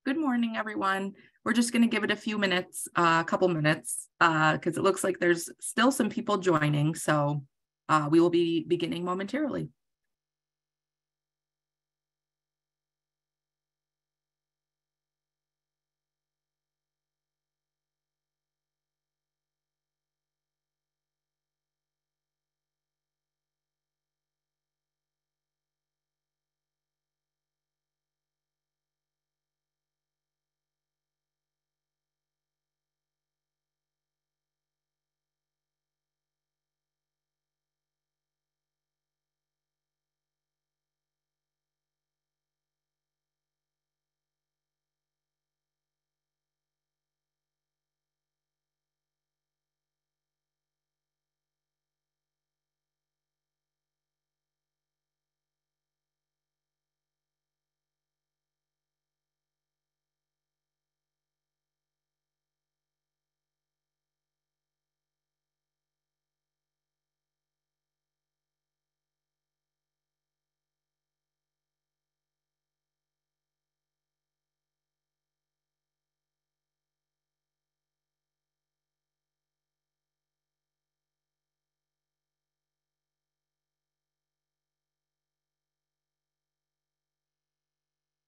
Good morning, everyone. We're just going to give it a few minutes, a couple minutes, because it looks like there's still some people joining. So we will be beginning momentarily.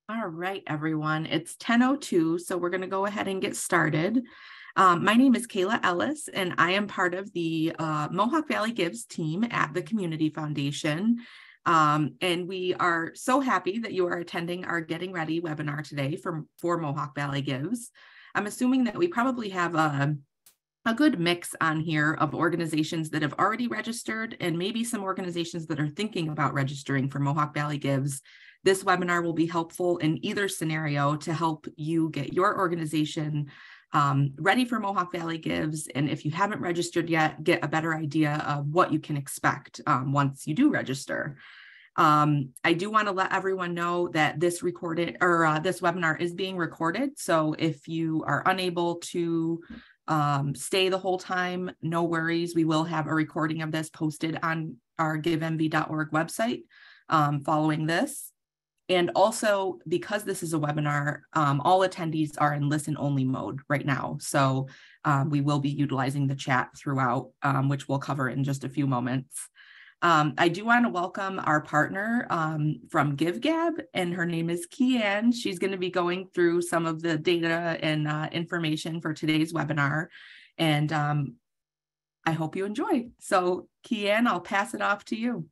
All right, everyone, it's 10:02, so we're going to go ahead and get started. My name is Kayla Ellis, and I am part of the Mohawk Valley Gives team at the Community Foundation. And we are so happy that you are attending our Getting Ready webinar today for Mohawk Valley Gives. I'm assuming that we probably have a good mix on here of organizations that have already registered and maybe some organizations that are thinking about registering for Mohawk Valley Gives. This webinar will be helpful in either scenario to help you get your organization ready for Mohawk Valley Gives. And if you haven't registered yet, get a better idea of what you can expect once you do register. I do want to let everyone know that this webinar is being recorded. So if you are unable to stay the whole time, no worries. We will have a recording of this posted on our givemv.org website following this. And also, because this is a webinar, all attendees are in listen-only mode right now. So we will be utilizing the chat throughout, which we'll cover in just a few moments. I do want to welcome our partner from GiveGab, and her name is Kian. She's going to be going through some of the data and information for today's webinar, and I hope you enjoy. So Kian, I'll pass it off to you.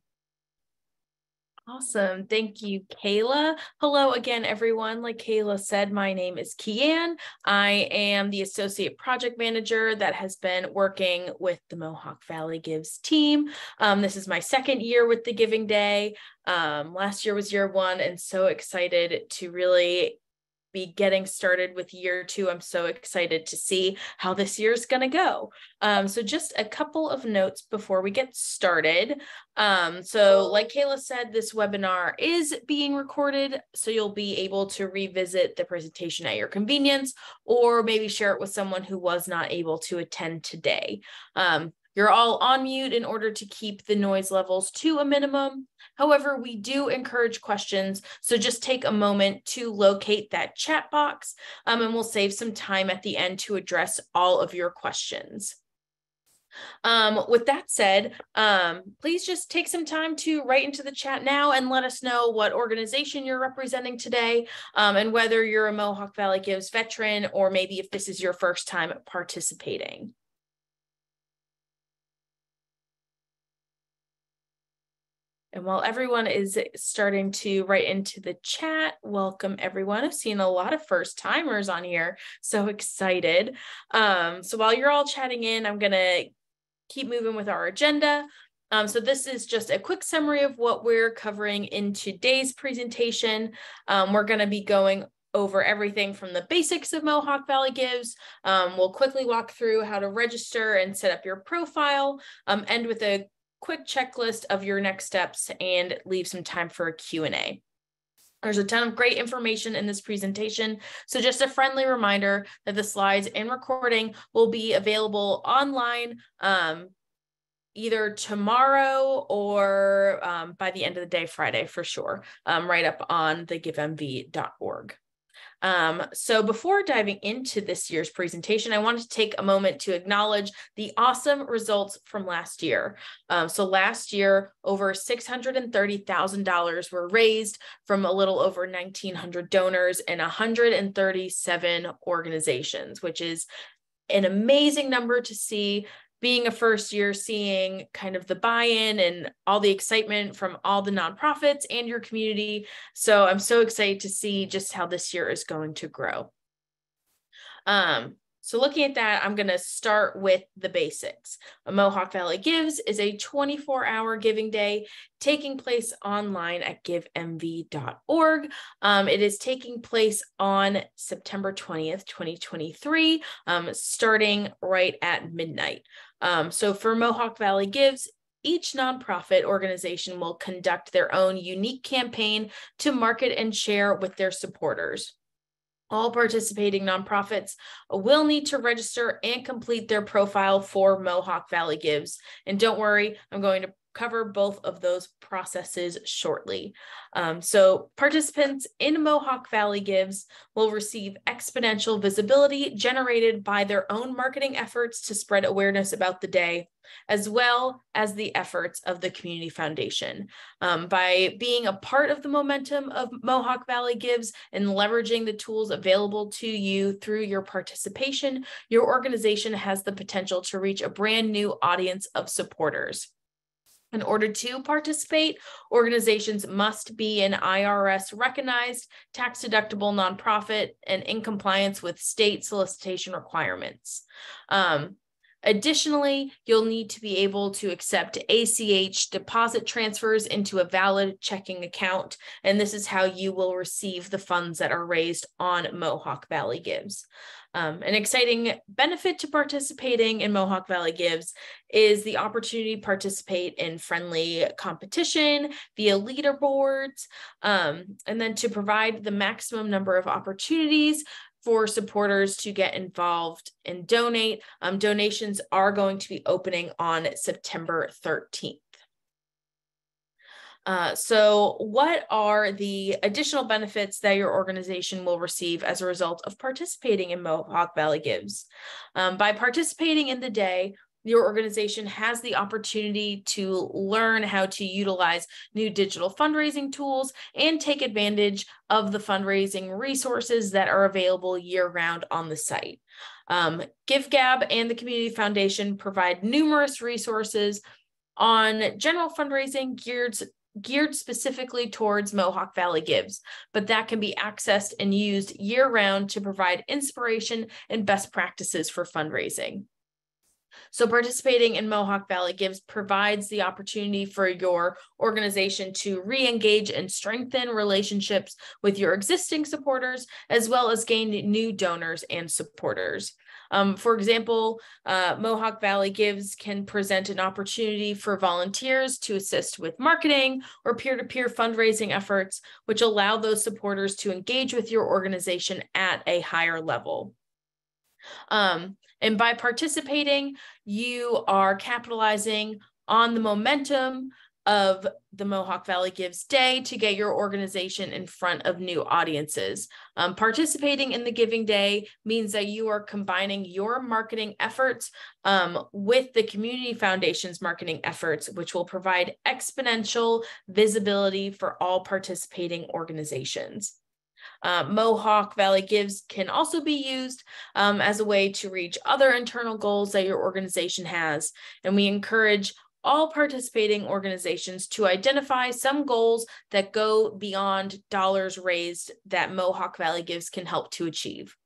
Awesome. Thank you, Kayla. Hello again, everyone. Like Kayla said, my name is Kian. I am the Associate Project Manager that has been working with the Mohawk Valley Gives team. This is my second year with the Giving Day. Last year was year one, and so excited to really be getting started with year two. I'm so excited to see how this year is going to go. So just a couple of notes before we get started. So like Kayla said, this webinar is being recorded, so you'll be able to revisit the presentation at your convenience, or maybe share it with someone who was not able to attend today. You're all on mute in order to keep the noise levels to a minimum. However, we do encourage questions, so just take a moment to locate that chat box, and we'll save some time at the end to address all of your questions. With that said, please just take some time to write into the chat now and let us know what organization you're representing today, and whether you're a Mohawk Valley Gives veteran, or maybe if this is your first time participating. And while everyone is starting to write into the chat, welcome everyone. I've seen a lot of first timers on here, so excited. So while you're all chatting in, I'm gonna keep moving with our agenda. So this is just a quick summary of what we're covering in today's presentation. We're gonna be going over everything from the basics of Mohawk Valley Gives. We'll quickly walk through how to register and set up your profile, end with a quick checklist of your next steps, and leave some time for a Q&A. There's a ton of great information in this presentation, so just a friendly reminder that the slides and recording will be available online either tomorrow or by the end of the day, Friday for sure, right up on the givemv.org. So before diving into this year's presentation, I wanted to take a moment to acknowledge the awesome results from last year. So last year, over $630,000 were raised from a little over 1,900 donors and 137 organizations, which is an amazing number to see. Being a first year, seeing kind of the buy-in and all the excitement from all the nonprofits and your community. So I'm so excited to see just how this year is going to grow. So looking at that, I'm going to start with the basics. Mohawk Valley Gives is a 24-hour giving day taking place online at givemv.org. It is taking place on September 20th, 2023, starting right at midnight. So for Mohawk Valley Gives, each nonprofit organization will conduct their own unique campaign to market and share with their supporters. All participating nonprofits will need to register and complete their profile for Mohawk Valley Gives. And don't worry, I'm going to cover both of those processes shortly. So participants in Mohawk Valley Gives will receive exponential visibility generated by their own marketing efforts to spread awareness about the day, as well as the efforts of the Community Foundation. By being a part of the momentum of Mohawk Valley Gives and leveraging the tools available to you through your participation, your organization has the potential to reach a brand new audience of supporters. In order to participate, organizations must be an IRS recognized, tax-deductible nonprofit and in compliance with state solicitation requirements. Additionally, you'll need to be able to accept ACH deposit transfers into a valid checking account, and this is how you will receive the funds that are raised on Mohawk Valley Gives. An exciting benefit to participating in Mohawk Valley Gives is the opportunity to participate in friendly competition via leaderboards, and then to provide the maximum number of opportunities for supporters to get involved and donate. Donations are going to be opening on September 13th. So what are the additional benefits that your organization will receive as a result of participating in Mohawk Valley Gives? By participating in the day, your organization has the opportunity to learn how to utilize new digital fundraising tools and take advantage of the fundraising resources that are available year-round on the site. GiveGab and the Community Foundation provide numerous resources on general fundraising geared specifically towards Mohawk Valley Gives, but that can be accessed and used year-round to provide inspiration and best practices for fundraising. So participating in Mohawk Valley Gives provides the opportunity for your organization to re-engage and strengthen relationships with your existing supporters, as well as gain new donors and supporters. For example, Mohawk Valley Gives can present an opportunity for volunteers to assist with marketing or peer-to-peer fundraising efforts, which allow those supporters to engage with your organization at a higher level. And by participating, you are capitalizing on the momentum of the Mohawk Valley Gives Day to get your organization in front of new audiences. Participating in the Giving Day means that you are combining your marketing efforts with the Community Foundation's marketing efforts, which will provide exponential visibility for all participating organizations. Mohawk Valley Gives can also be used as a way to reach other internal goals that your organization has. And we encourage all participating organizations to identify some goals that go beyond dollars raised that Mohawk Valley Gives can help to achieve.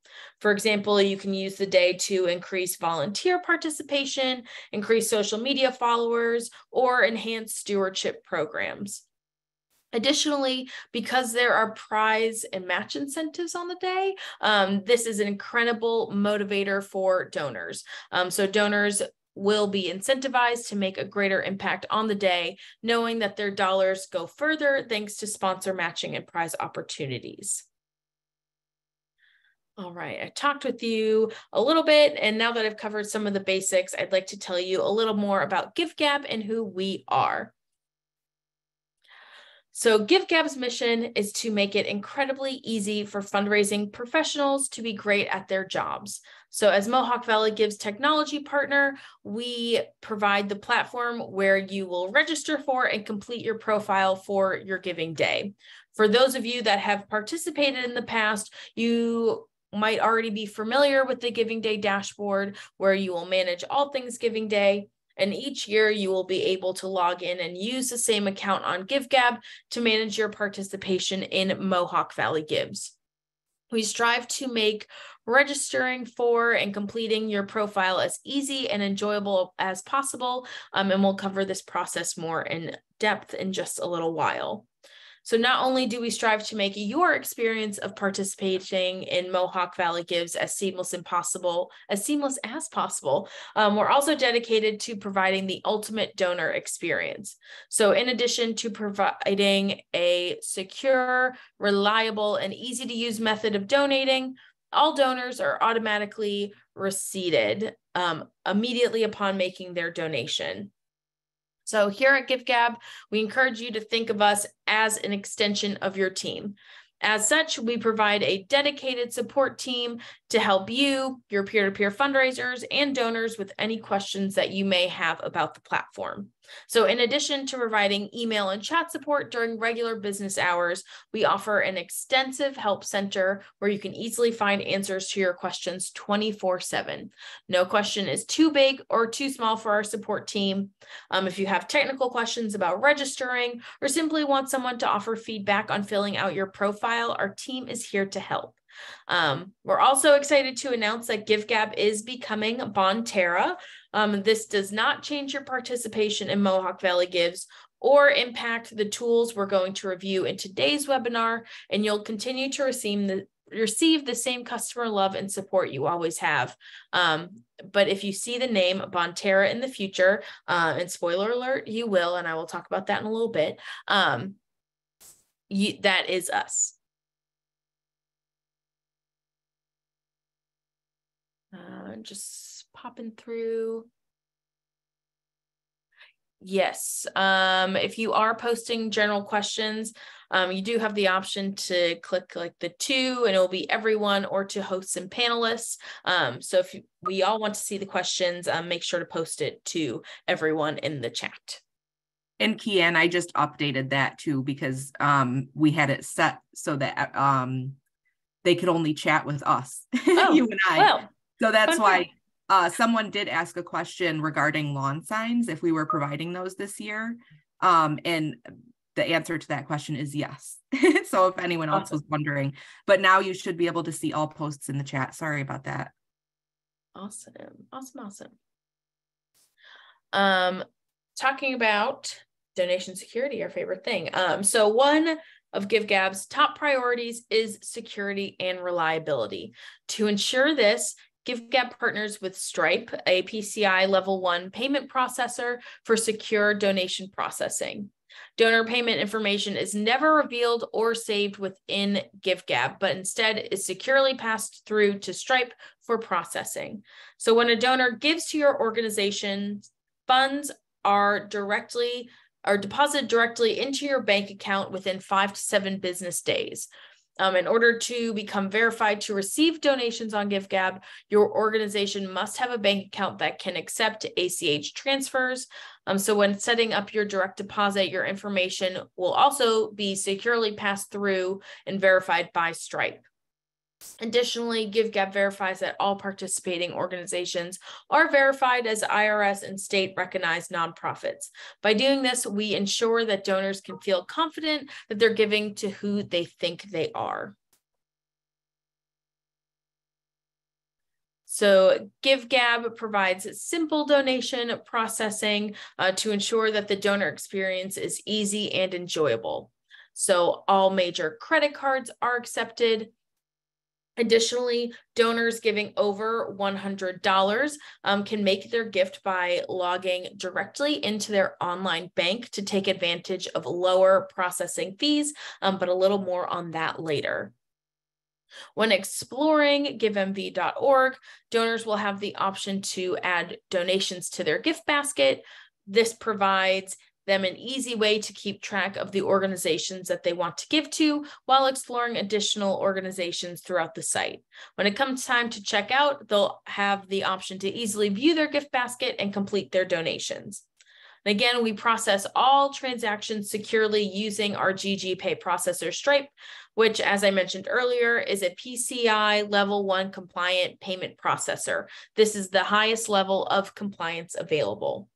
For example, you can use the day to increase volunteer participation, increase social media followers, or enhance stewardship programs. Additionally, because there are prize and match incentives on the day, this is an incredible motivator for donors. So donors will be incentivized to make a greater impact on the day, knowing that their dollars go further thanks to sponsor matching and prize opportunities. All right, I talked with you a little bit, and now that I've covered some of the basics, I'd like to tell you a little more about GiveGab and who we are. So GiveGab's mission is to make it incredibly easy for fundraising professionals to be great at their jobs. So as Mohawk Valley Gives technology partner, we provide the platform where you will register for and complete your profile for your giving day. For those of you that have participated in the past, you might already be familiar with the Giving Day dashboard, where you will manage all things Giving Day. And each year you will be able to log in and use the same account on GiveGab to manage your participation in Mohawk Valley Gives. We strive to make registering for and completing your profile as easy and enjoyable as possible. And we'll cover this process more in depth in just a little while. So not only do we strive to make your experience of participating in Mohawk Valley Gives as seamless as possible, we're also dedicated to providing the ultimate donor experience. So in addition to providing a secure, reliable, and easy to use method of donating, all donors are automatically receipted immediately upon making their donation. So here at GiveGab, we encourage you to think of us as an extension of your team. As such, we provide a dedicated support team to help you, your peer-to-peer fundraisers, and donors with any questions that you may have about the platform. So in addition to providing email and chat support during regular business hours, we offer an extensive help center where you can easily find answers to your questions 24/7. No question is too big or too small for our support team. If you have technical questions about registering or simply want someone to offer feedback on filling out your profile, our team is here to help. We're also excited to announce that GiveGab is becoming Bonterra. This does not change your participation in Mohawk Valley Gives or impact the tools we're going to review in today's webinar, and you'll continue to receive the same customer love and support you always have. But if you see the name Bonterra in the future, and spoiler alert, you will, and I will talk about that in a little bit, that is us. Just popping through. Yes, if you are posting general questions, you do have the option to click like the to, and it'll be everyone, or to hosts and panelists. So if we all want to see the questions, make sure to post it to everyone in the chat. And Kian, I just updated that too, because we had it set so that they could only chat with us, you and I. Well, so that's why someone did ask a question regarding lawn signs, if we were providing those this year. And the answer to that question is yes. So if anyone else was wondering, but now you should be able to see all posts in the chat. Sorry about that. Awesome. Talking about donation security, our favorite thing. So one of GiveGab's top priorities is security and reliability. To ensure this, GiveGab partners with Stripe, a PCI Level 1 payment processor for secure donation processing. Donor payment information is never revealed or saved within GiveGab, but instead is securely passed through to Stripe for processing. So when a donor gives to your organization, funds are deposited directly into your bank account within 5 to 7 business days. In order to become verified to receive donations on GiveGab, your organization must have a bank account that can accept ACH transfers. So when setting up your direct deposit, your information will also be securely passed through and verified by Stripe. Additionally, GiveGab verifies that all participating organizations are verified as IRS and state recognized nonprofits. By doing this, we ensure that donors can feel confident that they're giving to who they think they are. So GiveGab provides simple donation processing to ensure that the donor experience is easy and enjoyable. So all major credit cards are accepted. Additionally, donors giving over $100 can make their gift by logging directly into their online bank to take advantage of lower processing fees, but a little more on that later. When exploring givemv.org, donors will have the option to add donations to their gift basket. This provides them an easy way to keep track of the organizations that they want to give to while exploring additional organizations throughout the site. When it comes time to check out, they'll have the option to easily view their gift basket and complete their donations. And again, we process all transactions securely using our GGPay processor Stripe, which, as I mentioned earlier, is a PCI Level 1 compliant payment processor. This is the highest level of compliance available.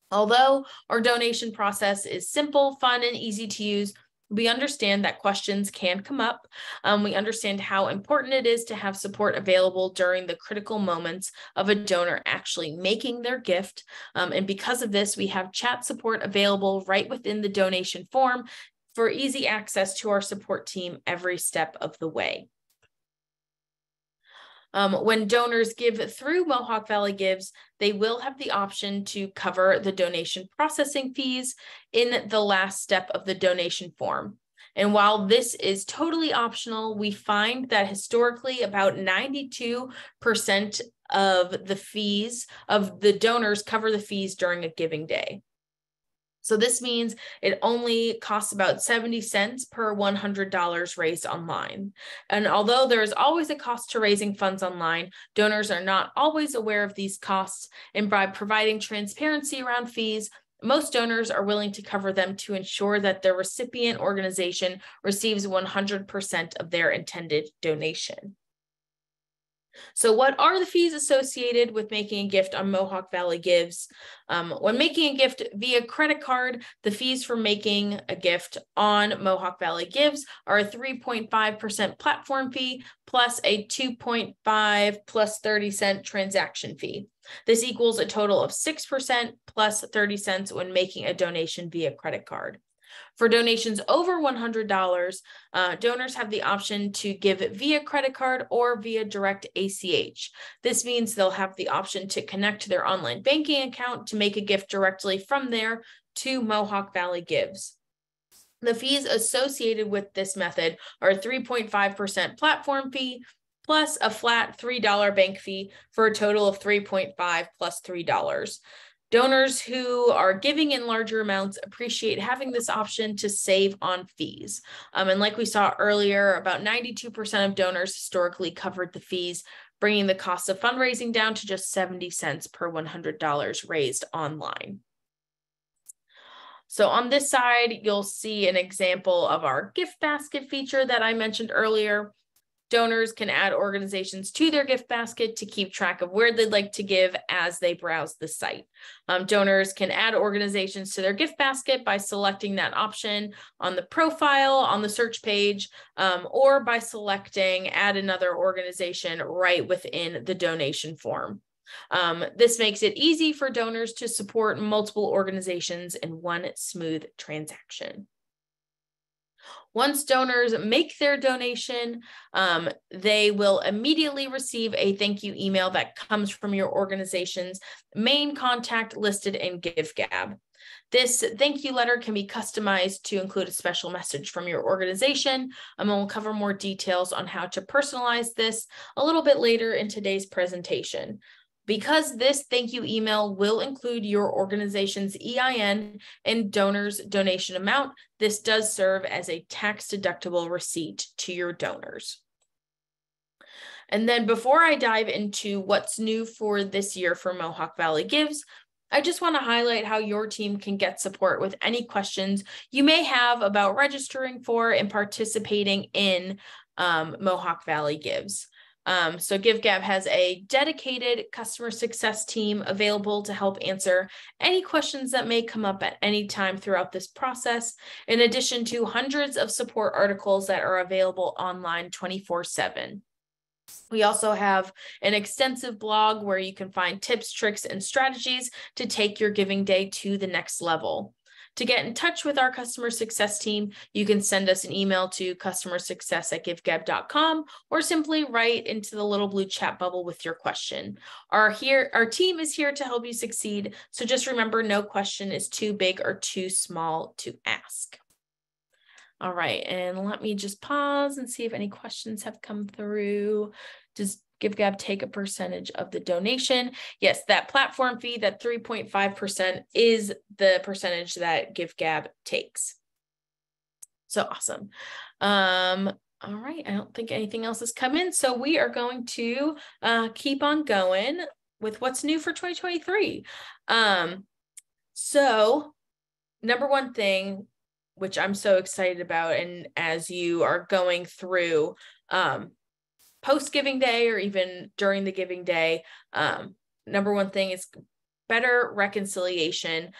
Although our donation process is simple, fun, and easy to use, we understand that questions can come up. We understand how important it is to have support available during the critical moments of a donor actually making their gift. And because of this, we have chat support available right within the donation form for easy access to our support team every step of the way. When donors give through Mohawk Valley Gives, they will have the option to cover the donation processing fees in the last step of the donation form. And while this is totally optional, we find that historically about 92% of the fees of the donors cover the fees during a giving day. So this means it only costs about 70 cents per $100 raised online. And although there is always a cost to raising funds online, donors are not always aware of these costs. And by providing transparency around fees, most donors are willing to cover them to ensure that their recipient organization receives 100% of their intended donation. So what are the fees associated with making a gift on Mohawk Valley Gives? When making a gift via credit card, the fees for making a gift on Mohawk Valley Gives are a 3.5% platform fee plus a 2.5 plus 30-cent transaction fee. This equals a total of 6% plus 30 cents when making a donation via credit card. For donations over $100, donors have the option to give via credit card or via direct ACH. This means they'll have the option to connect their online banking account to make a gift directly from there to Mohawk Valley Gives. The fees associated with this method are a 3.5% platform fee plus a flat $3 bank fee for a total of 3.5 plus $3. Donors who are giving in larger amounts appreciate having this option to save on fees. And like we saw earlier, about 92% of donors historically covered the fees, bringing the cost of fundraising down to just 70 cents per $100 raised online. So on this side, you'll see an example of our gift basket feature that I mentioned earlier. Donors can add organizations to their gift basket to keep track of where they'd like to give as they browse the site. Donors can add organizations to their gift basket by selecting that option on the profile, on the search page, or by selecting add another organization right within the donation form. This makes it easy for donors to support multiple organizations in one smooth transaction. Once donors make their donation, they will immediately receive a thank you email that comes from your organization's main contact listed in GiveGab. This thank you letter can be customized to include a special message from your organization, and we'll cover more details on how to personalize this a little bit later in today's presentation. Because this thank you email will include your organization's EIN and donor's donation amount, this does serve as a tax-deductible receipt to your donors. And then before I dive into what's new for this year for Mohawk Valley Gives, I just want to highlight how your team can get support with any questions you may have about registering for and participating in Mohawk Valley Gives. So GiveGab has a dedicated customer success team available to help answer any questions that may come up at any time throughout this process, in addition to hundreds of support articles that are available online 24/7. We also have an extensive blog where you can find tips, tricks, and strategies to take your giving day to the next level. To get in touch with our customer success team, you can send us an email to customersuccess@givegab.com or simply write into the little blue chat bubble with your question. Our team is here to help you succeed, so just remember no question is too big or too small to ask. All right, and let me just pause and see if any questions have come through. Does GiveGab take a percentage of the donation. Yes, that platform fee, that 3.5% is the percentage that GiveGab takes. So awesome. All right, I don't think anything else has come in. So we are going to keep on going with what's new for 2023. So number one thing, which I'm so excited about, and as you are going through post Giving Day or even during the Giving Day, number one thing is better reconciliation.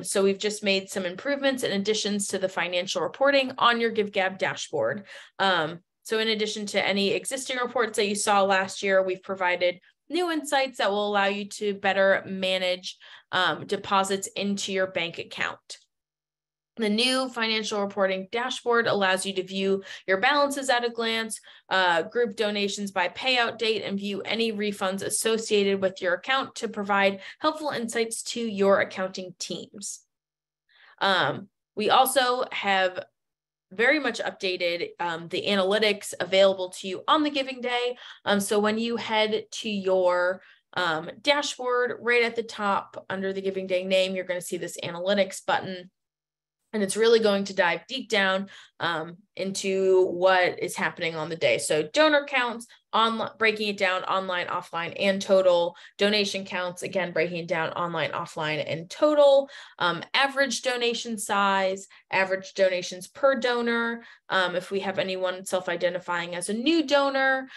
So we've just made some improvements and additions to the financial reporting on your GiveGab dashboard. So in addition to any existing reports that you saw last year, we've provided new insights that will allow you to better manage deposits into your bank account. The new financial reporting dashboard allows you to view your balances at a glance, group donations by payout date, and view any refunds associated with your account to provide helpful insights to your accounting teams. We also have very much updated the analytics available to you on the Giving Day. So when you head to your dashboard, right at the top under the Giving Day name, you're going to see this analytics button. And it's really going to dive deep down into what is happening on the day. So donor counts, breaking it down online, offline, and total. Donation counts, again, breaking it down online, offline, and total. Average donation size, average donations per donor. If we have anyone self-identifying as a new donor,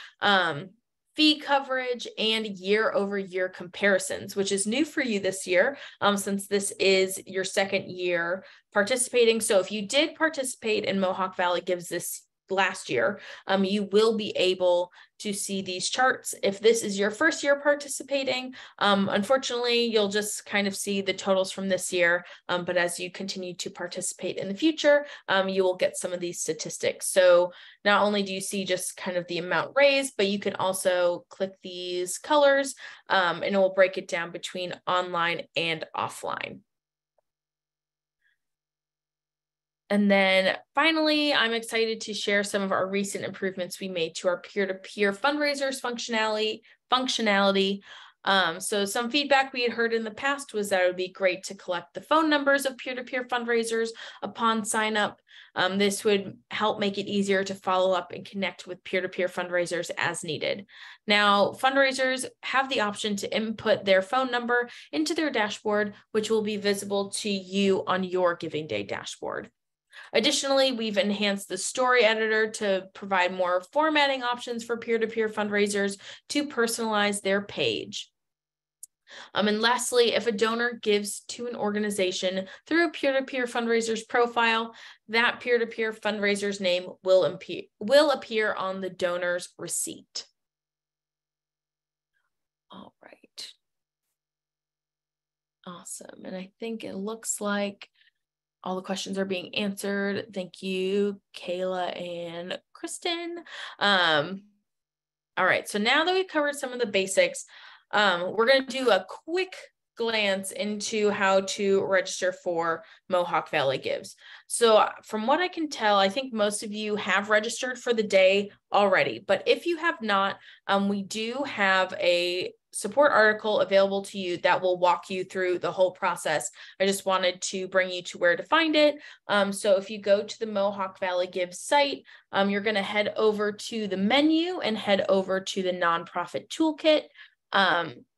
fee coverage, and year-over-year comparisons, which is new for you this year, since this is your second year participating. So if you did participate in Mohawk Valley Gives this last year, you will be able to see these charts. If this is your first year participating, unfortunately, you'll just kind of see the totals from this year. But as you continue to participate in the future, you will get some of these statistics. So not only do you see just kind of the amount raised, but you can also click these colors and it will break it down between online and offline. And then finally, I'm excited to share some of our recent improvements we made to our peer-to-peer fundraisers functionality. So some feedback we had heard in the past was that it would be great to collect the phone numbers of peer-to-peer fundraisers upon sign up. This would help make it easier to follow up and connect with peer-to-peer fundraisers as needed. Now, fundraisers have the option to input their phone number into their dashboard, which will be visible to you on your Giving Day dashboard. Additionally, we've enhanced the story editor to provide more formatting options for peer-to-peer fundraisers to personalize their page. And lastly, if a donor gives to an organization through a peer-to-peer fundraiser's profile, that peer-to-peer fundraiser's name will appear on the donor's receipt. All right. Awesome. And I think it looks like all the questions are being answered. Thank you, Kayla and Kristen. All right, so now that we've covered some of the basics, we're going to do a quick glance into how to register for Mohawk Valley Gives. So from what I can tell, I think most of you have registered for the day already, but if you have not, we do have a support article available to you that will walk you through the whole process. I just wanted to bring you to where to find it. So if you go to the Mohawk Valley Gives site, you're going to head over to the menu and head over to the nonprofit toolkit.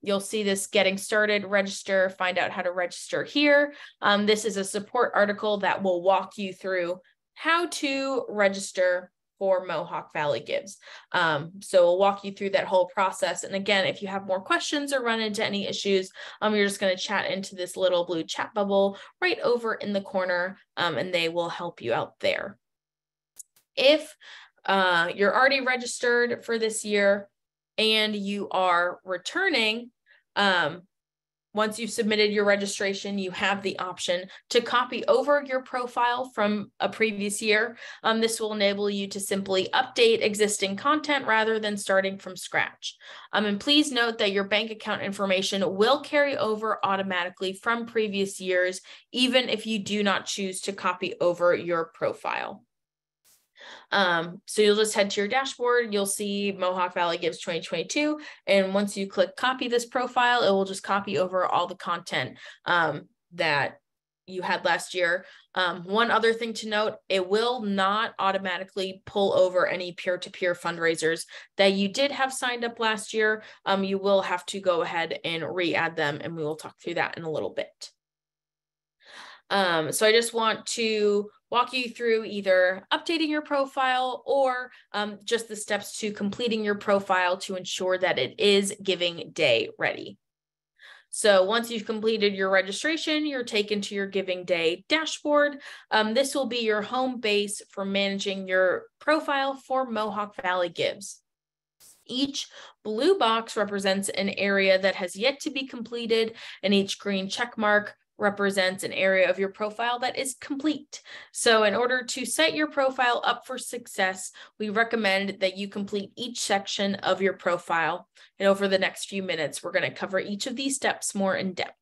You'll see this getting started, register, find out how to register here. This is a support article that will walk you through how to register for Mohawk Valley Gives. So we'll walk you through that whole process. And again, if you have more questions or run into any issues, you're just going to chat into this little blue chat bubble right over in the corner, and they will help you out there. If you're already registered for this year and you are returning, once you've submitted your registration, you have the option to copy over your profile from a previous year. This will enable you to simply update existing content rather than starting from scratch. And please note that your bank account information will carry over automatically from previous years, even if you do not choose to copy over your profile. So you'll just head to your dashboard, you'll see Mohawk Valley Gives 2022. And once you click copy this profile, it will just copy over all the content that you had last year. One other thing to note, it will not automatically pull over any peer-to-peer fundraisers that you did have signed up last year. You will have to go ahead and re-add them, and we will talk through that in a little bit. So I just want to walk you through either updating your profile or just the steps to completing your profile to ensure that it is Giving Day ready. So once you've completed your registration, you're taken to your Giving Day dashboard. This will be your home base for managing your profile for Mohawk Valley Gives. Each blue box represents an area that has yet to be completed, and each green check mark represents an area of your profile that is complete. So in order to set your profile up for success, we recommend that you complete each section of your profile. And over the next few minutes, we're going to cover each of these steps more in depth.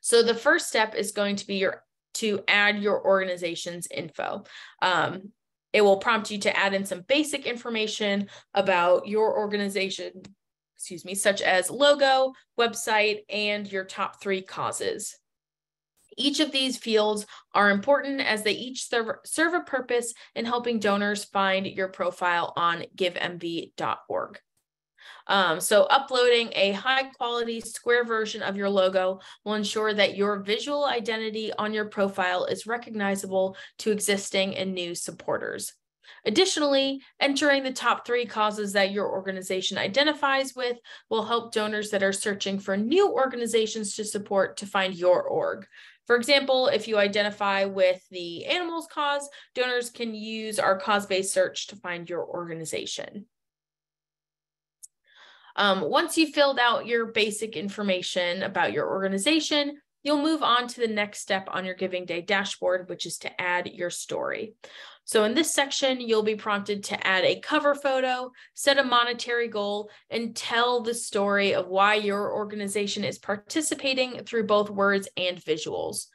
So the first step is going to be to add your organization's info. It will prompt you to add in some basic information about your organization, such as logo, website, and your top 3 causes. Each of these fields are important as they each serve a purpose in helping donors find your profile on givemv.org. So uploading a high-quality square version of your logo will ensure that your visual identity on your profile is recognizable to existing and new supporters. Additionally, entering the top 3 causes that your organization identifies with will help donors that are searching for new organizations to support to find your org. For example, if you identify with the animals cause, donors can use our cause-based search to find your organization. Once you've filled out your basic information about your organization, you'll move on to the next step on your Giving Day dashboard, which is to add your story. So in this section, you'll be prompted to add a cover photo, set a monetary goal, and tell the story of why your organization is participating through both words and visuals.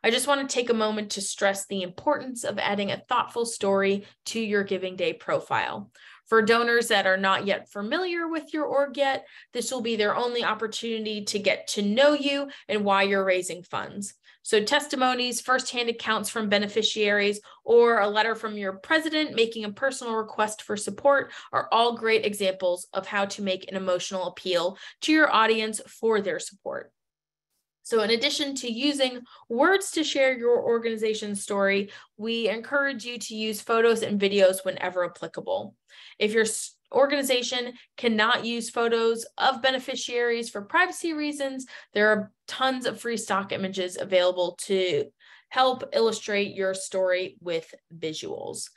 I just want to take a moment to stress the importance of adding a thoughtful story to your Giving Day profile. For donors that are not yet familiar with your org yet, this will be their only opportunity to get to know you and why you're raising funds. So testimonies, firsthand accounts from beneficiaries, or a letter from your president making a personal request for support are all great examples of how to make an emotional appeal to your audience for their support. So in addition to using words to share your organization's story, we encourage you to use photos and videos whenever applicable. If your organization cannot use photos of beneficiaries for privacy reasons, there are tons of free stock images available to help illustrate your story with visuals.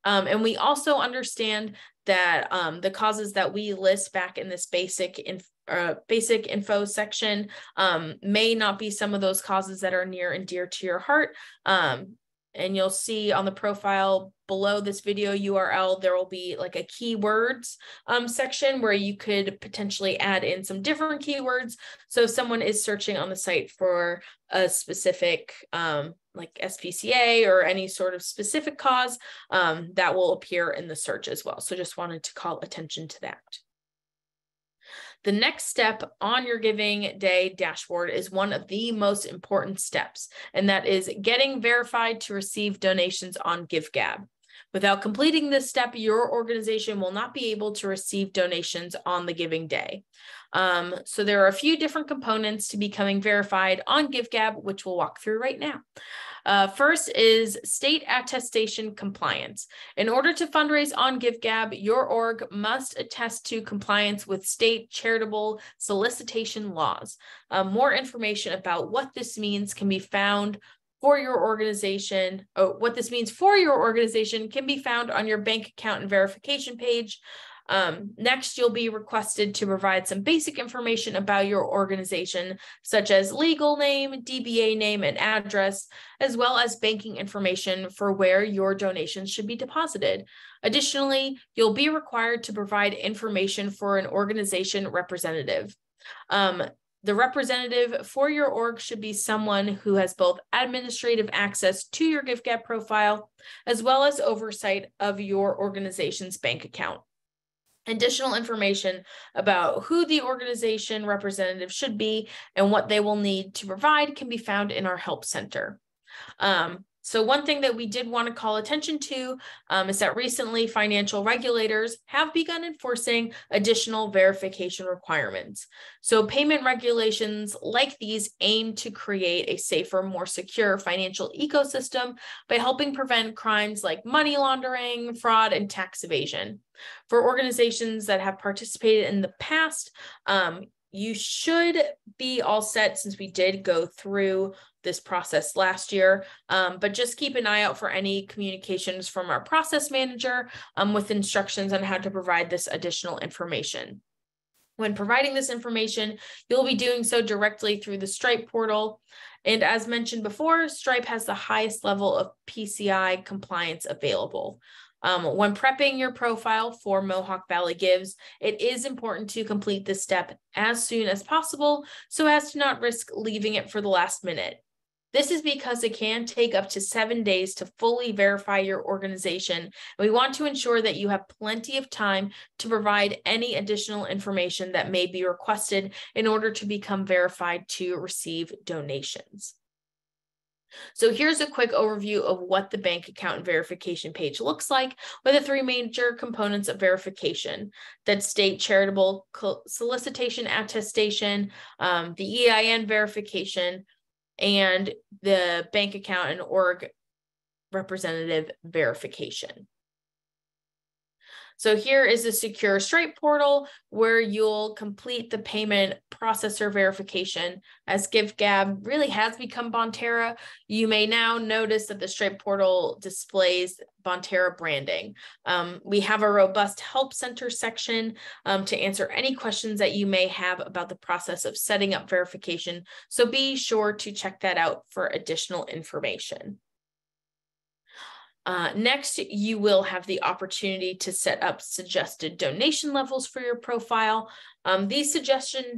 And we also understand that the causes that we list back in this basic info section may not be some of those causes that are near and dear to your heart. And you'll see on the profile below this video URL, there will be like a keywords section where you could potentially add in some different keywords. So if someone is searching on the site for a specific like SPCA or any sort of specific cause, that will appear in the search as well. So just wanted to call attention to that. The next step on your Giving Day dashboard is one of the most important steps, and that is getting verified to receive donations on GiveGab. Without completing this step, your organization will not be able to receive donations on the Giving Day. So there are a few different components to becoming verified on GiveGab, which we'll walk through right now. First is state attestation compliance. In order to fundraise on GiveGab, your org must attest to compliance with state charitable solicitation laws. More information about what this means can be found for your organization, what this means for your organization can be found on your bank account and verification page. Next, you'll be requested to provide some basic information about your organization, such as legal name, DBA name, and address, as well as banking information for where your donations should be deposited. Additionally, you'll be required to provide information for an organization representative. The representative for your org should be someone who has both administrative access to your GiveGab profile, as well as oversight of your organization's bank account. Additional information about who the organization representative should be and what they will need to provide can be found in our help center. So one thing that we did want to call attention to is that recently financial regulators have begun enforcing additional verification requirements. So payment regulations like these aim to create a safer, more secure financial ecosystem by helping prevent crimes like money laundering, fraud, and tax evasion. For organizations that have participated in the past, you should be all set since we did go through this process last year, but just keep an eye out for any communications from our process manager with instructions on how to provide this additional information. When providing this information, you'll be doing so directly through the Stripe portal. And as mentioned before, Stripe has the highest level of PCI compliance available. When prepping your profile for Mohawk Valley Gives, it is important to complete this step as soon as possible so as to not risk leaving it for the last minute. This is because it can take up to 7 days to fully verify your organization. And we want to ensure that you have plenty of time to provide any additional information that may be requested in order to become verified to receive donations. So here's a quick overview of what the bank account verification page looks like with the 3 major components of verification that state charitable solicitation attestation, the EIN verification, and the bank account and org representative verification. So here is the secure Stripe portal where you'll complete the payment processor verification. As GiveGab really has become Bonterra, you may now notice that the Stripe portal displays Bonterra branding. We have a robust help center section to answer any questions that you may have about the process of setting up verification. So be sure to check that out for additional information. Next, you will have the opportunity to set up suggested donation levels for your profile. These suggested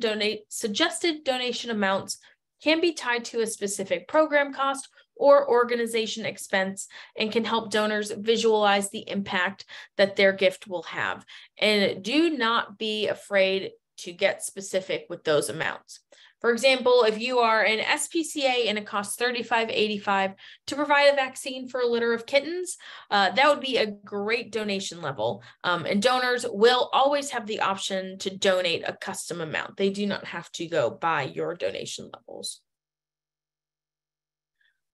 donation amounts can be tied to a specific program cost or organization expense and can help donors visualize the impact that their gift will have. And do not be afraid to get specific with those amounts. For example, if you are an SPCA and it costs $35.85 to provide a vaccine for a litter of kittens, that would be a great donation level. And donors will always have the option to donate a custom amount. They do not have to go by your donation levels.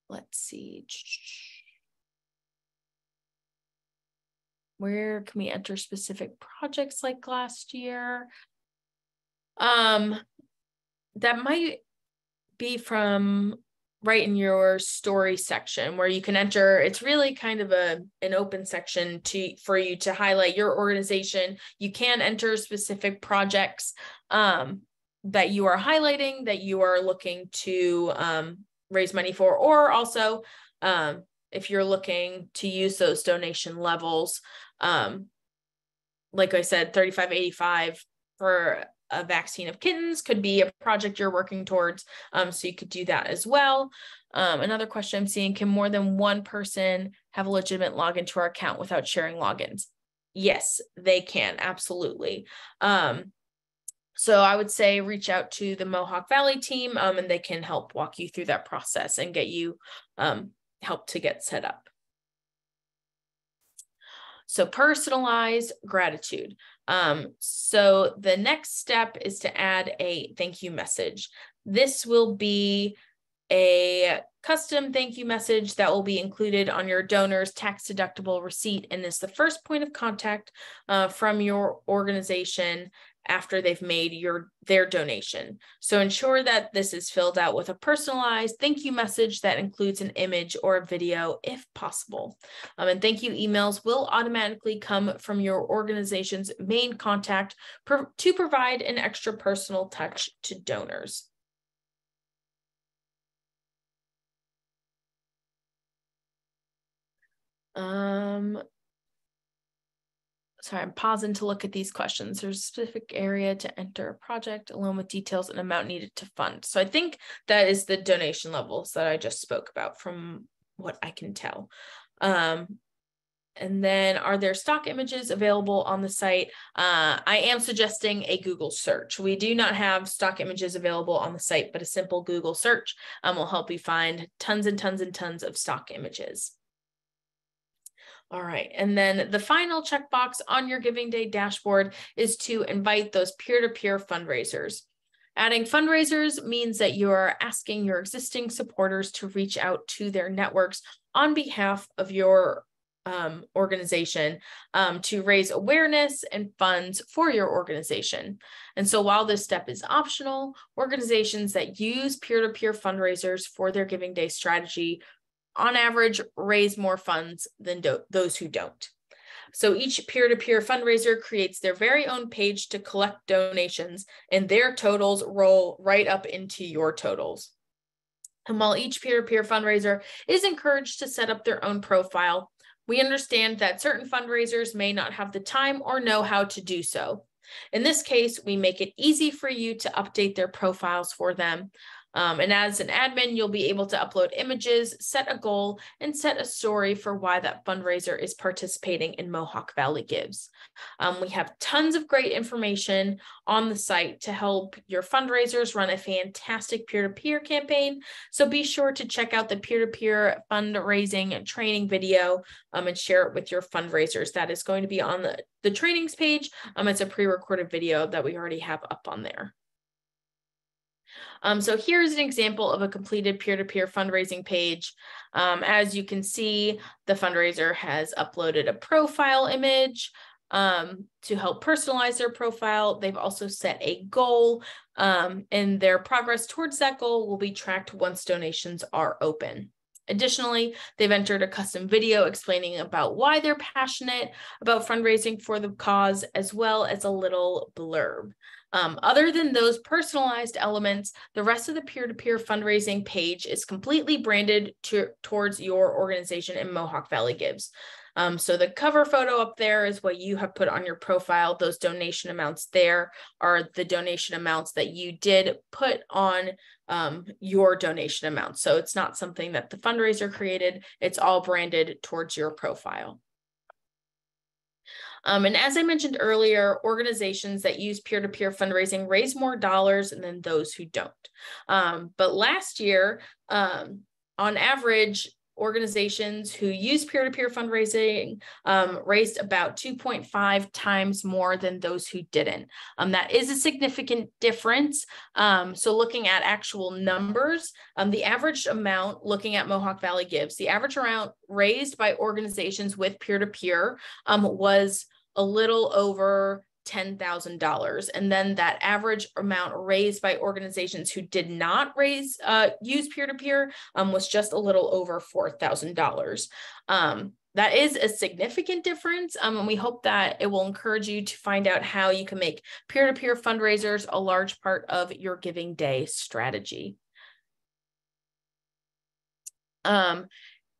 Let's see. Where can we enter specific projects like last year? That might be from right in your story section where you can enter. It's really kind of an open section for you to highlight your organization. You can enter specific projects that you are highlighting, that you are looking to raise money for, or also if you're looking to use those donation levels, like I said, $35.85 for a vaccine of kittens could be a project you're working towards. So you could do that as well. Another question I'm seeing, can more than one person have a legitimate login to our account without sharing logins? Yes, they can, absolutely. So I would say reach out to the Mohawk Valley team and they can help walk you through that process and get you help to get set up. So personalized gratitude. So the next step is to add a thank you message. This will be a custom thank you message that will be included on your donor's tax-deductible receipt and is the first point of contact from your organization after they've made their donation. So ensure that this is filled out with a personalized thank you message that includes an image or a video if possible. And thank you emails will automatically come from your organization's main contact to provide an extra personal touch to donors. Sorry, I'm pausing to look at these questions. There's a specific area to enter a project along with details and amount needed to fund. So I think that is the donation levels that I just spoke about from what I can tell. And then, are there stock images available on the site? I am suggesting a Google search. We do not have stock images available on the site, but a simple Google search will help you find tons and tons and tons of stock images. All right, and then the final checkbox on your Giving Day dashboard is to invite those peer-to-peer fundraisers. Adding fundraisers means that you are asking your existing supporters to reach out to their networks on behalf of your organization to raise awareness and funds for your organization. And so while this step is optional, organizations that use peer-to-peer fundraisers for their Giving Day strategy on average raise more funds than those who don't. So each peer-to-peer fundraiser creates their very own page to collect donations, and their totals roll right up into your totals. And while each peer-to-peer fundraiser is encouraged to set up their own profile, we understand that certain fundraisers may not have the time or know how to do so. In this case, we make it easy for you to update their profiles for them. And as an admin, you'll be able to upload images, set a goal, and set a story for why that fundraiser is participating in Mohawk Valley Gives. We have tons of great information on the site to help your fundraisers run a fantastic peer-to-peer campaign. So be sure to check out the peer-to-peer fundraising training video and share it with your fundraisers. That is going to be on the trainings page. It's a pre-recorded video that we already have up on there. So here's an example of a completed peer-to-peer fundraising page. As you can see, the fundraiser has uploaded a profile image to help personalize their profile. They've also set a goal, and their progress towards that goal will be tracked once donations are open. Additionally, they've entered a custom video explaining about why they're passionate about fundraising for the cause, as well as a little blurb. Other than those personalized elements, the rest of the peer-to-peer fundraising page is completely branded towards your organization in Mohawk Valley Gives. So the cover photo up there is what you have put on your profile. Those donation amounts there are the donation amounts that you did put on your donation amount. So it's not something that the fundraiser created. It's all branded towards your profile. And as I mentioned earlier, organizations that use peer-to-peer fundraising raise more dollars than those who don't. But last year, on average, organizations who use peer-to-peer fundraising raised about 2.5 times more than those who didn't. That is a significant difference. So looking at actual numbers, the average amount, looking at Mohawk Valley Gives, the average amount raised by organizations with peer-to-peer was a little over $10,000. And then that average amount raised by organizations who did not use peer-to-peer was just a little over $4,000. That is a significant difference, and we hope that it will encourage you to find out how you can make peer-to-peer fundraisers a large part of your Giving Day strategy.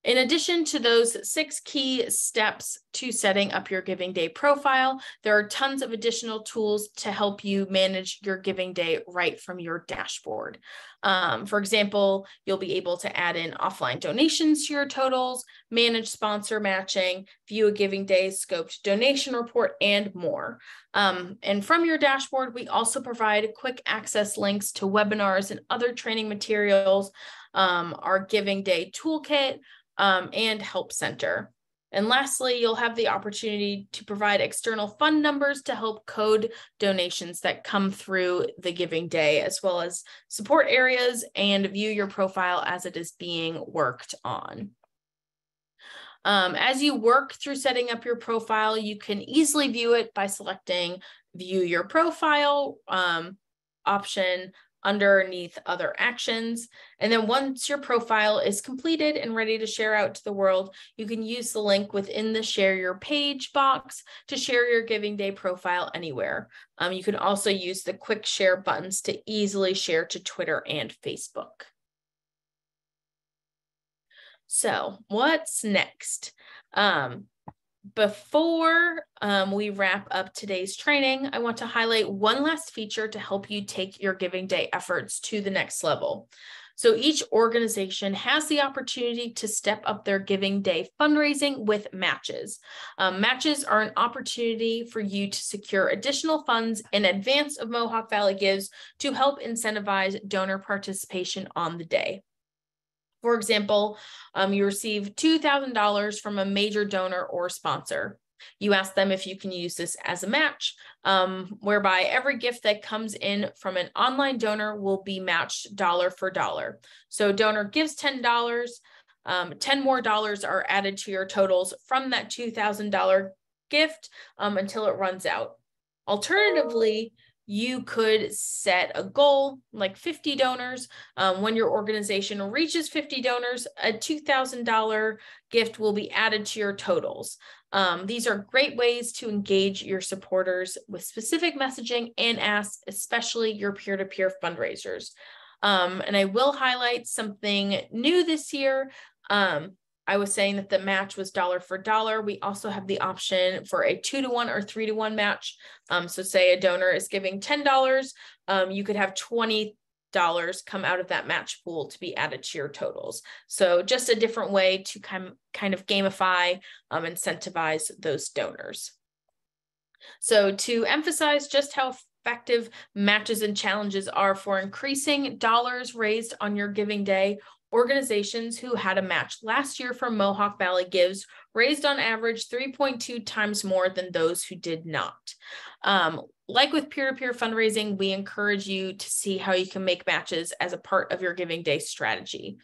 In addition to those 6 key steps to setting up your Giving Day profile, there are tons of additional tools to help you manage your Giving Day right from your dashboard. For example, you'll be able to add in offline donations to your totals, manage sponsor matching, view a Giving Day scoped donation report, and more. And from your dashboard, we also provide quick access links to webinars and other training materials, our Giving Day Toolkit, and Help Center. And lastly, you'll have the opportunity to provide external fund numbers to help code donations that come through the Giving Day, as well as support areas and view your profile as it is being worked on. As you work through setting up your profile, you can easily view it by selecting View Your Profile option underneath Other Actions. And then once your profile is completed and ready to share out to the world, you can use the link within the Share Your Page box to share your Giving Day profile anywhere. You can also use the quick share buttons to easily share to Twitter and Facebook. So what's next? Before we wrap up today's training, I want to highlight one last feature to help you take your Giving Day efforts to the next level. So each organization has the opportunity to step up their Giving Day fundraising with matches. Matches are an opportunity for you to secure additional funds in advance of Mohawk Valley Gives to help incentivize donor participation on the day. For example, you receive $2,000 from a major donor or sponsor. You ask them if you can use this as a match, whereby every gift that comes in from an online donor will be matched dollar for dollar. So donor gives $10, 10 more dollars are added to your totals from that $2,000 gift until it runs out. Alternatively, you could set a goal like 50 donors. When your organization reaches 50 donors, a $2,000 gift will be added to your totals. These are great ways to engage your supporters with specific messaging and asks, especially your peer-to-peer fundraisers. And I will highlight something new this year. I was saying that the match was dollar for dollar. We also have the option for a 2-to-1 or 3-to-1 match. So say a donor is giving $10, you could have $20 come out of that match pool to be added to your totals. So just a different way to kind of gamify, incentivize those donors. So to emphasize just how effective matches and challenges are for increasing dollars raised on your Giving Day, organizations who had a match last year from Mohawk Valley Gives raised on average 3.2 times more than those who did not. Like with peer-to-peer fundraising, we encourage you to see how you can make matches as a part of your Giving Day strategy.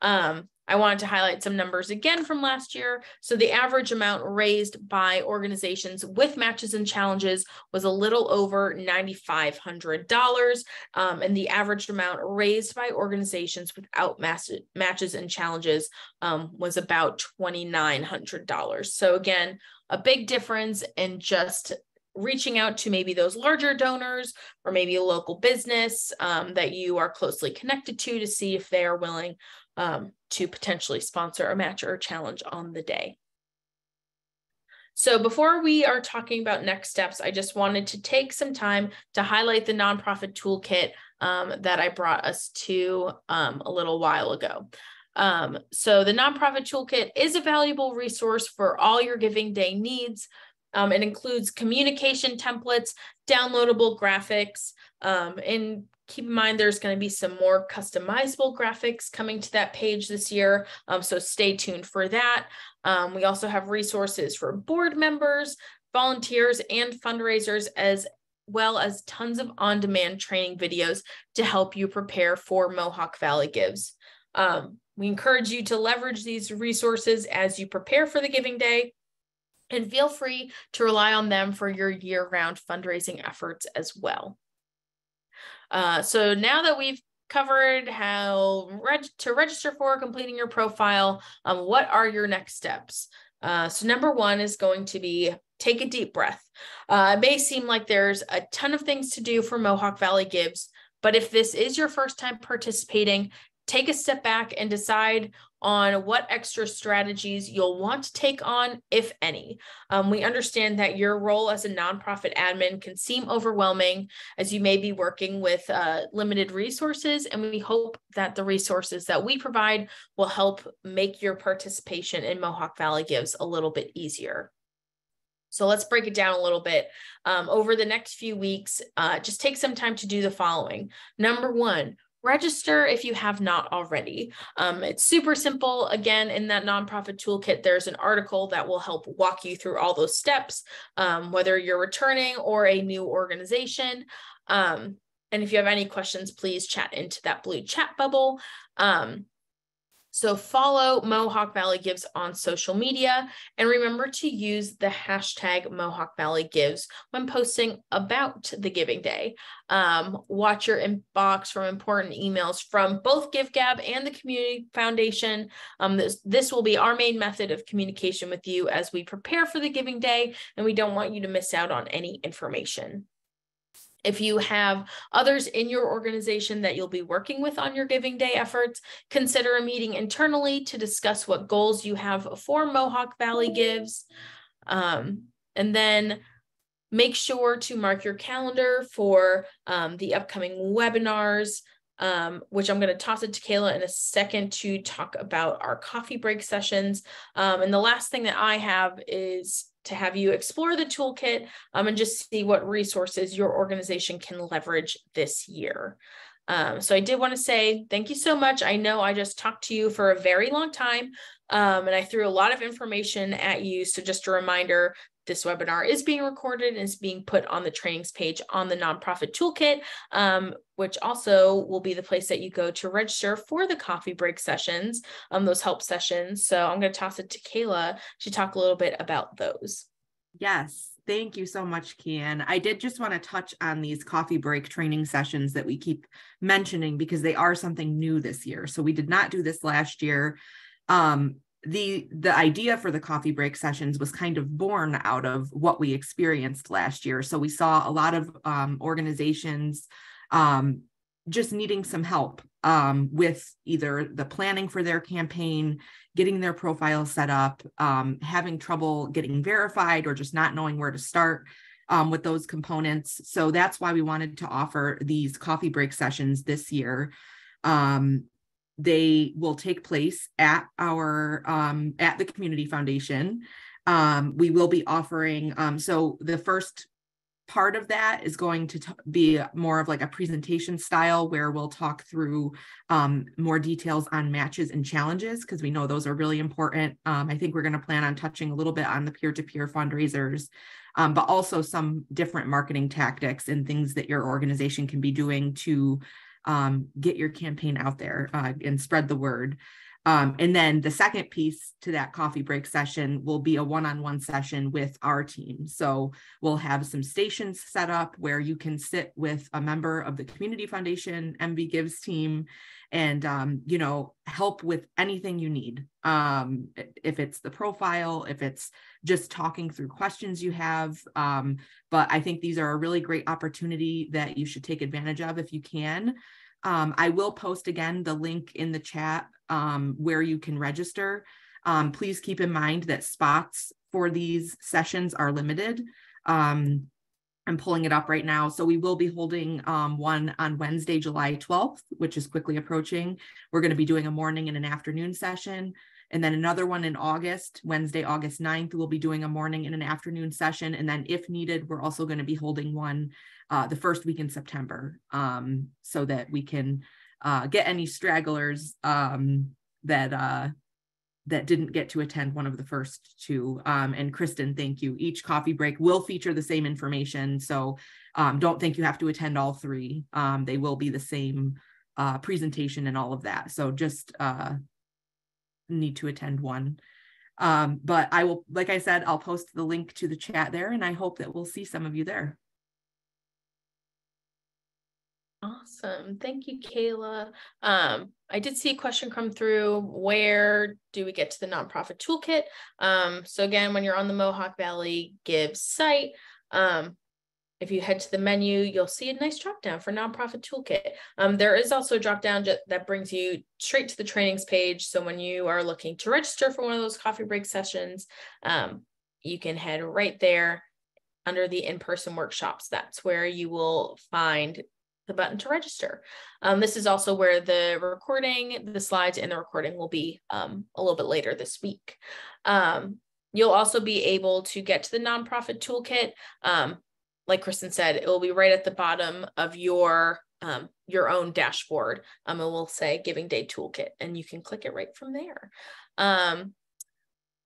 I wanted to highlight some numbers again from last year. So the average amount raised by organizations with matches and challenges was a little over $9,500. And the average amount raised by organizations without matches and challenges was about $2,900. So again, a big difference in just reaching out to maybe those larger donors or maybe a local business that you are closely connected to see if they are willing to potentially sponsor a match or a challenge on the day. So before we are talking about next steps, I just wanted to take some time to highlight the nonprofit toolkit that I brought us to a little while ago. So the nonprofit toolkit is a valuable resource for all your Giving Day needs. It includes communication templates, downloadable graphics, and keep in mind there's going to be some more customizable graphics coming to that page this year, so stay tuned for that. We also have resources for board members, volunteers, and fundraisers, as well as tons of on-demand training videos to help you prepare for Mohawk Valley Gives. We encourage you to leverage these resources as you prepare for the Giving Day, and feel free to rely on them for your year-round fundraising efforts as well. So now that we've covered how to register for completing your profile, what are your next steps? So number one is going to be take a deep breath. It may seem like there's a ton of things to do for Mohawk Valley Gives, but if this is your first time participating, take a step back and decide on what extra strategies you'll want to take on, if any. We understand that your role as a nonprofit admin can seem overwhelming as you may be working with limited resources, and we hope that the resources that we provide will help make your participation in Mohawk Valley Gives a little bit easier. So let's break it down a little bit. Over the next few weeks, just take some time to do the following. Number one, register if you have not already. It's super simple. Again, in that nonprofit toolkit, there's an article that will help walk you through all those steps, whether you're returning or a new organization. And if you have any questions, please chat into that blue chat bubble. So follow Mohawk Valley Gives on social media, and remember to use the hashtag Mohawk Valley Gives when posting about the Giving Day. Watch your inbox from important emails from both GiveGab and the Community Foundation. This will be our main method of communication with you as we prepare for the Giving Day, and we don't want you to miss out on any information. If you have others in your organization that you'll be working with on your Giving Day efforts, consider a meeting internally to discuss what goals you have for Mohawk Valley Gives. And then make sure to mark your calendar for the upcoming webinars, which I'm going to toss it to Kayla in a second to talk about our coffee break sessions. And the last thing that I have is to have you explore the toolkit and just see what resources your organization can leverage this year. So I did want to say thank you so much. I know I just talked to you for a very long time and I threw a lot of information at you. So just a reminder, this webinar is being recorded and is being put on the trainings page on the Nonprofit Toolkit, which also will be the place that you go to register for the coffee break sessions, those help sessions. So I'm going to toss it to Kayla to talk a little bit about those. Yes, thank you so much, Kian. I did just want to touch on these coffee break training sessions that we keep mentioning because they are something new this year. So we did not do this last year. The idea for the coffee break sessions was kind of born out of what we experienced last year. So we saw a lot of organizations just needing some help with either the planning for their campaign, getting their profile set up, having trouble getting verified, or just not knowing where to start with those components. So that's why we wanted to offer these coffee break sessions this year. They will take place at our at the Community Foundation. We will be offering, so the first part of that is going to be more of like a presentation style where we'll talk through more details on matches and challenges, because we know those are really important. I think we're going to plan on touching a little bit on the peer-to-peer fundraisers, but also some different marketing tactics and things that your organization can be doing to get your campaign out there and spread the word. And then the second piece to that coffee break session will be a one-on-one session with our team. So we'll have some stations set up where you can sit with a member of the Community Foundation MV Gives team and, you know, help with anything you need. If it's the profile, if it's just talking through questions you have. But I think these are a really great opportunity that you should take advantage of if you can. I will post again the link in the chat where you can register. Please keep in mind that spots for these sessions are limited. I'm pulling it up right now. So we will be holding one on Wednesday, July 12th, which is quickly approaching. We're going to be doing a morning and an afternoon session. And then another one in August, Wednesday, August 9th, we'll be doing a morning and an afternoon session. And then if needed, we're also going to be holding one the first week in September so that we can get any stragglers that didn't get to attend one of the first two. And Kristen, thank you. Each coffee break will feature the same information. So don't think you have to attend all three. They will be the same presentation and all of that. So just need to attend one. But I will, like I said, I'll post the link to the chat there, and I hope that we'll see some of you there. Awesome. Thank you, Kayla. I did see a question come through. Where do we get to the nonprofit toolkit? So again, when you're on the Mohawk Valley Gives site, if you head to the menu, you'll see a nice drop down for nonprofit toolkit. There is also a drop down that brings you straight to the trainings page. So when you are looking to register for one of those coffee break sessions, you can head right there under the in-person workshops. That's where you will find the button to register. This is also where the recording, the slides and the recording will be a little bit later this week. You'll also be able to get to the nonprofit toolkit. Like Kristen said, it will be right at the bottom of your own dashboard. It will say Giving Day Toolkit, and you can click it right from there.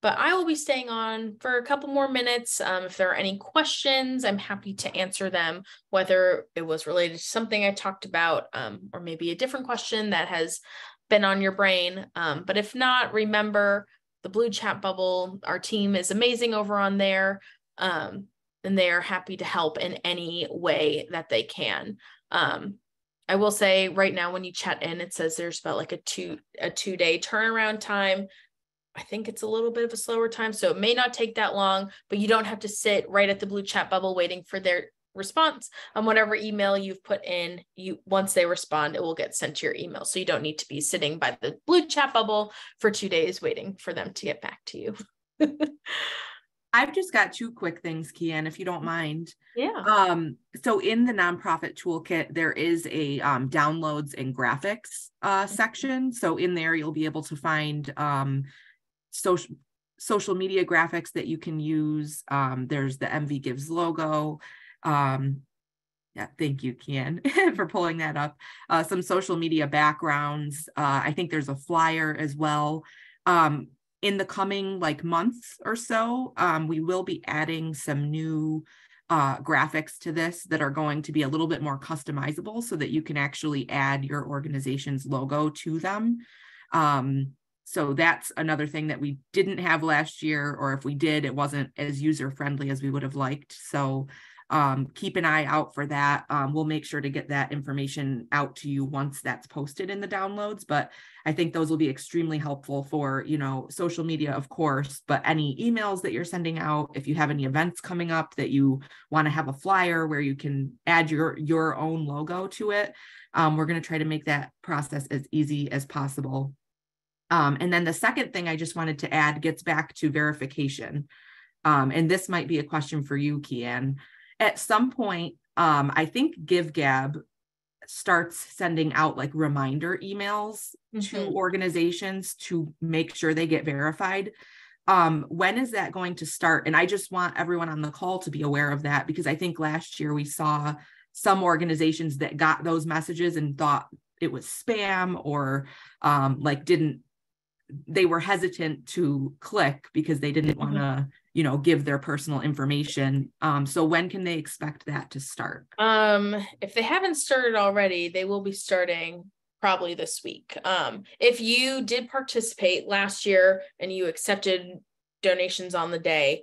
But I will be staying on for a couple more minutes. If there are any questions, I'm happy to answer them, whether it was related to something I talked about or maybe a different question that has been on your brain. But if not, remember the blue chat bubble. Our team is amazing over on there, and they are happy to help in any way that they can. I will say right now when you chat in, it says there's about like a two-day turnaround time. I think it's a little bit of a slower time, so it may not take that long, but you don't have to sit right at the blue chat bubble waiting for their response. Whatever email you've put in, once they respond, it will get sent to your email. So you don't need to be sitting by the blue chat bubble for 2 days waiting for them to get back to you. I've just got two quick things, Kian, if you don't mind. Yeah. So in the nonprofit toolkit, there is a downloads and graphics section. So in there, you'll be able to find social media graphics that you can use. There's the MV Gives logo. Yeah, thank you, Kian, for pulling that up. Some social media backgrounds. I think there's a flyer as well. In the coming months or so, we will be adding some new graphics to this that are going to be a little bit more customizable so that you can actually add your organization's logo to them. So that's another thing that we didn't have last year, or if we did, it wasn't as user-friendly as we would have liked. So keep an eye out for that. We'll make sure to get that information out to you once that's posted in the downloads, but I think those will be extremely helpful for, social media, of course, but any emails that you're sending out, if you have any events coming up that you want to have a flyer where you can add your own logo to it, we're going to try to make that process as easy as possible. And then the second thing I just wanted to add gets back to verification. And this might be a question for you, Kian. At some point, I think GiveGab starts sending out reminder emails to organizations to make sure they get verified. When is that going to start? And I just want everyone on the call to be aware of that, because I think last year we saw some organizations that got those messages and thought it was spam, or they were hesitant to click because they didn't want to, give their personal information. So when can they expect that to start? If they haven't started already, they will be starting probably this week. If you did participate last year and you accepted donations on the day,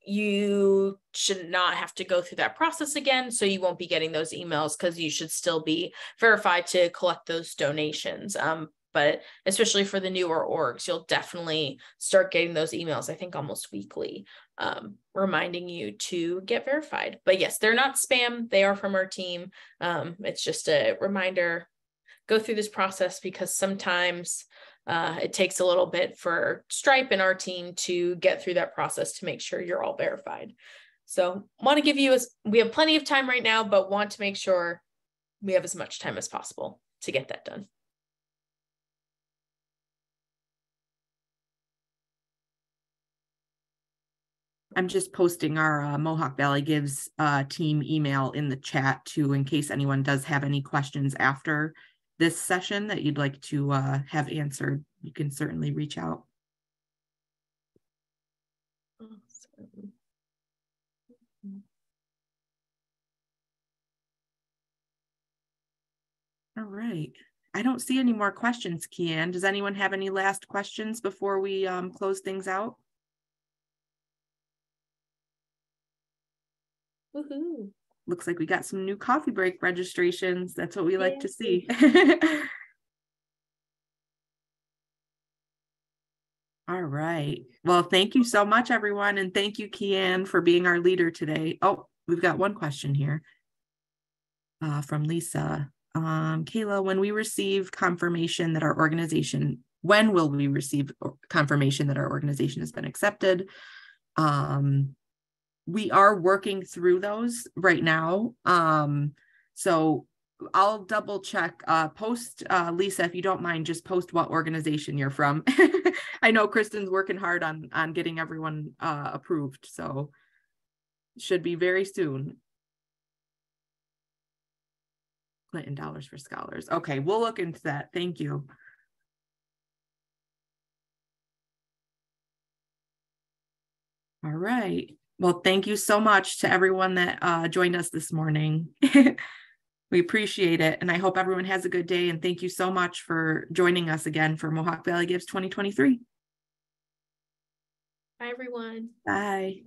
you should not have to go through that process again. So you won't be getting those emails, because you should still be verified to collect those donations. But especially for the newer orgs, you'll definitely start getting those emails, I think almost weekly, reminding you to get verified. But yes, they're not spam. They are from our team. It's just a reminder, go through this process, because sometimes it takes a little bit for Stripe and our team to get through that process to make sure you're all verified. So want to give you, we have plenty of time right now, but want to make sure we have as much time as possible to get that done. I'm just posting our Mohawk Valley Gives team email in the chat too, in case anyone does have any questions after this session that you'd like to have answered. You can certainly reach out. Awesome. All right. I don't see any more questions, Kian. Does anyone have any last questions before we close things out? Woohoo. Looks like we got some new coffee break registrations. That's what we like to see. All right. Well, thank you so much, everyone. And thank you, Kian, for being our leader today. Oh, we've got one question here from Lisa. Kayla, when will we receive confirmation that our organization has been accepted? We are working through those right now. So I'll double check, Lisa, if you don't mind, just post what organization you're from. I know Kristen's working hard on getting everyone approved, so should be very soon. Clinton Dollars for Scholars. Okay, we'll look into that. Thank you. All right. Well, thank you so much to everyone that joined us this morning. We appreciate it. And I hope everyone has a good day. And thank you so much for joining us again for Mohawk Valley Gives 2023. Bye, everyone. Bye.